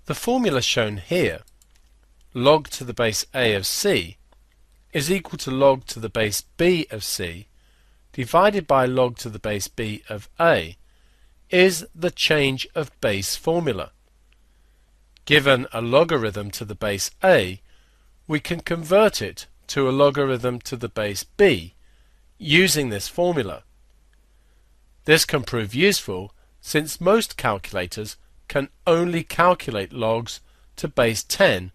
The formula shown here, log to the base a of c, is equal to log to the base b of c divided by log to the base b of a, is the change of base formula. Given a logarithm to the base a, we can convert it to a logarithm to the base b using this formula. This can prove useful since most calculators can only calculate logs to base 10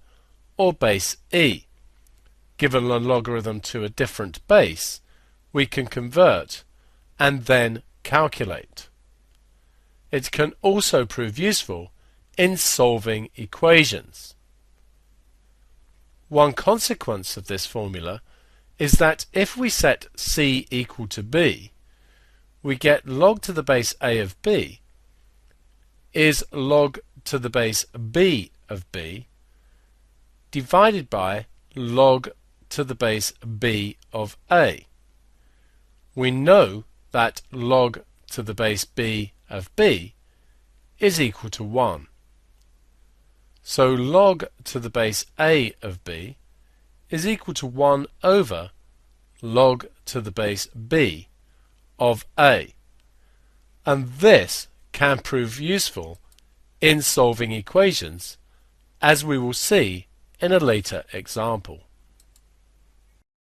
or base e. Given a logarithm to a different base, we can convert and then calculate. It can also prove useful in solving equations. One consequence of this formula is that if we set c equal to b, we get log to the base a of b is log to the base b of b divided by log to the base b of a. We know that log to the base b of b is equal to 1. So log to the base a of b is equal to 1 over log to the base b of a. And this can prove useful in solving equations, as we will see in a later example.